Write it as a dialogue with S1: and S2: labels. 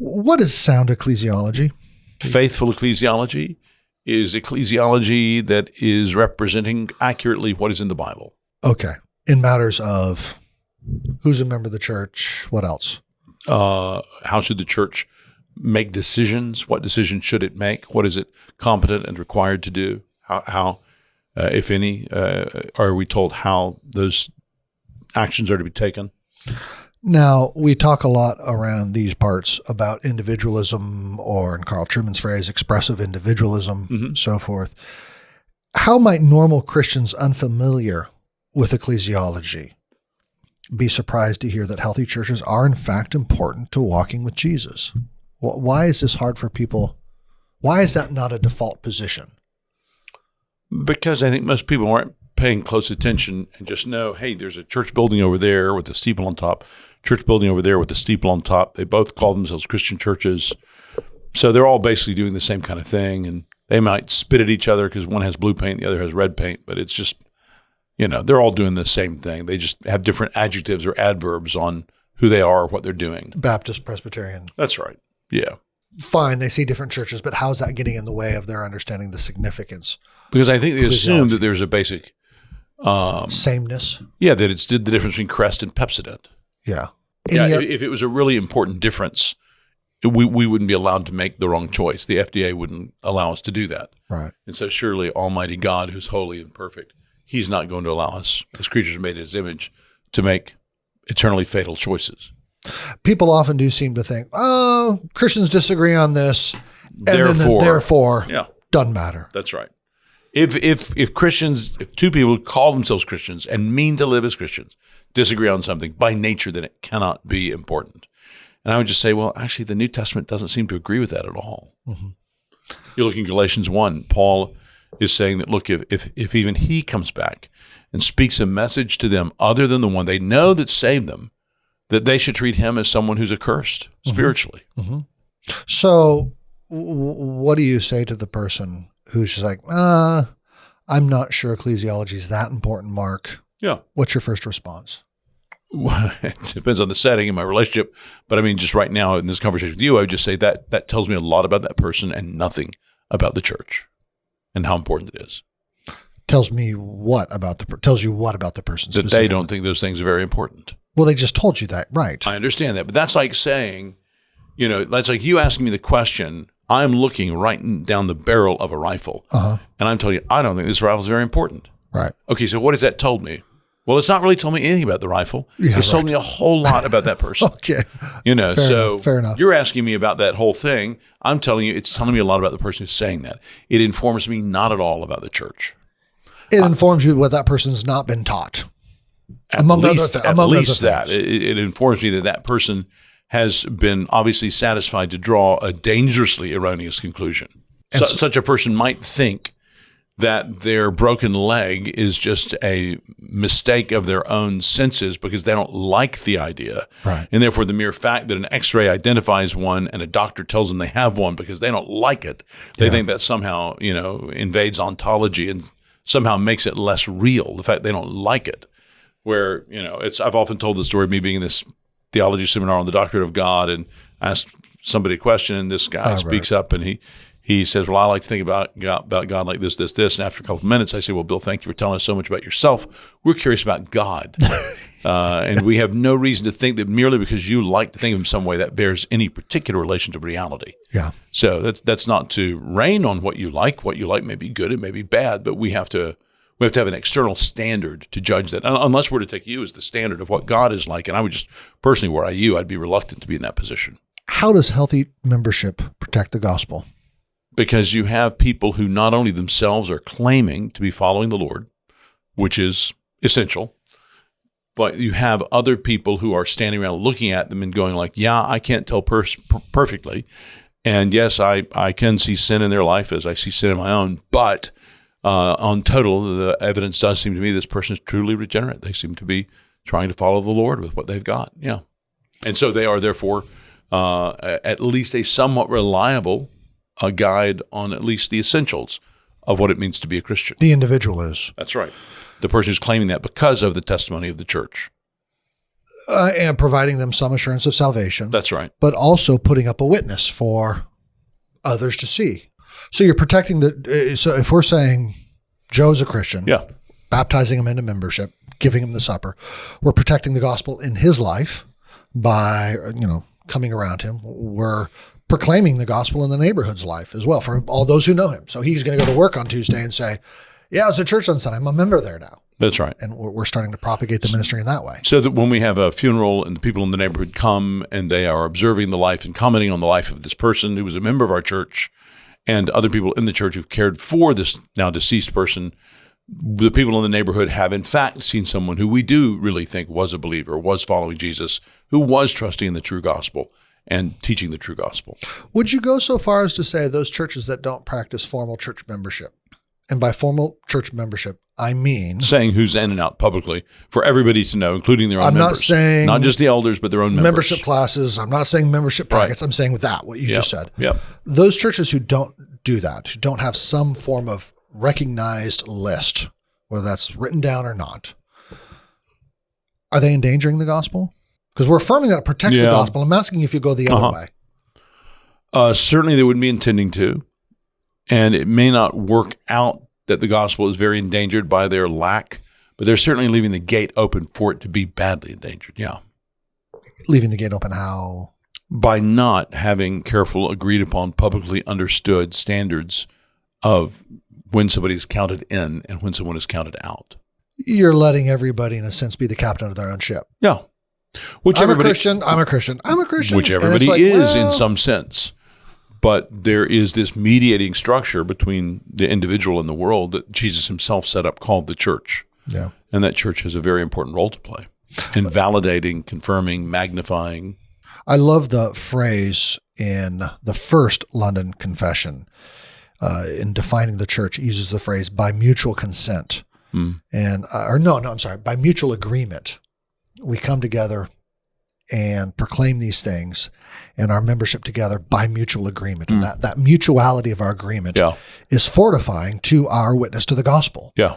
S1: What is sound ecclesiology?
S2: Faithful ecclesiology is ecclesiology that is representing accurately what is in the Bible.
S1: Okay. In matters of who's a member of the church, what else?
S2: How should the church make decisions? What decisions should it make? What is it competent and required to do? How if any, are we told how those actions are to be taken?
S1: Now, we talk a lot around these parts about individualism, or in Carl Trueman's phrase, expressive individualism, so forth. How might normal Christians unfamiliar with ecclesiology be surprised to hear that healthy churches are in fact important to walking with Jesus? Why is this hard for people? Why is that not a default position?
S2: Because I think most people aren't paying close attention and just know, hey, there's a church building over there with a steeple on top, church building over there with a steeple on top. They both call themselves Christian churches. So they're all basically doing the same kind of thing. And they might spit at each other because one has blue paint, the other has red paint. But it's just, they're all doing the same thing. They just have different adjectives or adverbs on who they are or what they're doing.
S1: Baptist, Presbyterian.
S2: That's right. Yeah.
S1: Fine, they see different churches, but how's that getting in the way of their understanding the significance?
S2: Because I think they assume that there's a basic
S1: sameness.
S2: Yeah, that it's the difference between Crest and Pepsodent.
S1: Yeah.
S2: If it was a really important difference, we wouldn't be allowed to make the wrong choice. The FDA wouldn't allow us to do that.
S1: Right.
S2: And so surely Almighty God, who's holy and perfect, he's not going to allow us, as creatures made in his image, to make eternally fatal choices.
S1: People often do seem to think, oh, Christians disagree on this, and therefore doesn't matter.
S2: That's right. If Christians, if two people who call themselves Christians and mean to live as Christians disagree on something, by nature, then it cannot be important. And I would just say, well, actually, the New Testament doesn't seem to agree with that at all. Mm-hmm. You look in Galatians 1, Paul is saying that, look, if even he comes back and speaks a message to them other than the one they know that saved them, that they should treat him as someone who's accursed spiritually.
S1: Mm-hmm. So what do you say to the person who's just like, I'm not sure ecclesiology is that important, Mark?
S2: Yeah.
S1: What's your first response?
S2: Well, it depends on the setting and my relationship. But I mean, just right now in this conversation with you, I would just say that tells me a lot about that person and nothing about the church and how important it is.
S1: Tells you what about the person?
S2: That they don't think those things are very important.
S1: Well, they just told you that, right?
S2: I understand that. But that's like saying, that's like you asking me the question, I'm looking right down the barrel of a rifle, and I'm telling you, I don't think this rifle is very important.
S1: Right.
S2: Okay, so what has that told me? Well, it's not really told me anything about the rifle. Yeah, it's told me a whole lot about that person.
S1: Okay.
S2: Fair
S1: enough.
S2: You're asking me about that whole thing. I'm telling you, it's telling me a lot about the person who's saying that. It informs me not at all about the church.
S1: It informs you what that person's not been taught.
S2: At least that. It informs me that person has been obviously satisfied to draw a dangerously erroneous conclusion. Such a person might think that their broken leg is just a mistake of their own senses because they don't like the idea.
S1: Right.
S2: And therefore, the mere fact that an x-ray identifies one and a doctor tells them they have one because they don't like it, they think that somehow, invades ontology and somehow makes it less real, the fact they don't like it. Where, I've often told the story of me being in this theology seminar on the doctrine of God and asked somebody a question, and this guy speaks up and he says, well, I like to think about God like this. And after a couple of minutes, I say, well, Bill, thank you for telling us so much about yourself. We're curious about God. And we have no reason to think that merely because you like to think of him some way that bears any particular relation to reality.
S1: Yeah.
S2: So that's not to rain on what you like. What you like may be good, it may be bad, but we have to have an external standard to judge that, unless we're to take you as the standard of what God is like. And I would just, personally, were I you, I'd be reluctant to be in that position.
S1: How does healthy membership protect the gospel?
S2: Because you have people who not only themselves are claiming to be following the Lord, which is essential, but you have other people who are standing around looking at them and going like, yeah, I can't tell perfectly. And yes, I can see sin in their life as I see sin in my own, but on total, the evidence does seem to me this person is truly regenerate. They seem to be trying to follow the Lord with what they've got. Yeah. And so they are therefore at least a somewhat reliable guide on at least the essentials of what it means to be a Christian.
S1: The individual is.
S2: That's right. The person is claiming that because of the testimony of the church.
S1: And providing them some assurance of salvation.
S2: That's right.
S1: But also putting up a witness for others to see. So you're protecting so if we're saying Joe's a Christian, baptizing him into membership, giving him the supper, we're protecting the gospel in his life by, coming around him. We're proclaiming the gospel in the neighborhood's life as well for all those who know him. So he's going to go to work on Tuesday and say, yeah, it's a church on Sunday. I'm a member there now.
S2: That's right.
S1: And we're starting to propagate the ministry in that way.
S2: So that when we have a funeral and the people in the neighborhood come and they are observing the life and commenting on the life of this person who was a member of our church and other people in the church who've cared for this now deceased person, the people in the neighborhood have in fact seen someone who we do really think was a believer, was following Jesus, who was trusting in the true gospel and teaching the true gospel. Would
S1: you go so far as to say those churches that don't practice formal church membership, and by formal church membership, I mean
S2: saying who's in and out publicly for everybody to know, including their own members.
S1: I'm not saying
S2: not just the elders, but their own members.
S1: Membership classes. I'm not saying membership packets. Right. I'm saying what you just said.
S2: Yeah.
S1: Those churches who don't do that, who don't have some form of recognized list, whether that's written down or not, are they endangering the gospel? Because we're affirming that it protects the gospel. I'm asking if you go the other way.
S2: Certainly they wouldn't be intending to. And it may not work out that the gospel is very endangered by their lack, but they're certainly leaving the gate open for it to be badly endangered. Yeah.
S1: Leaving the gate open how?
S2: By not having careful, agreed upon, publicly understood standards of when somebody is counted in and when someone is counted out.
S1: You're letting everybody, in a sense, be the captain of their own ship.
S2: Yeah.
S1: I'm a Christian.
S2: Which everybody is in some sense. But there is this mediating structure between the individual and the world that Jesus himself set up called the church.
S1: Yeah.
S2: And that church has a very important role to play in validating, confirming, magnifying.
S1: I love the phrase in the first London Confession. In defining the church, it uses the phrase by mutual consent. By mutual agreement. We come together and proclaim these things and our membership together by mutual agreement. And that mutuality of our agreement is fortifying to our witness to the gospel.
S2: Yeah.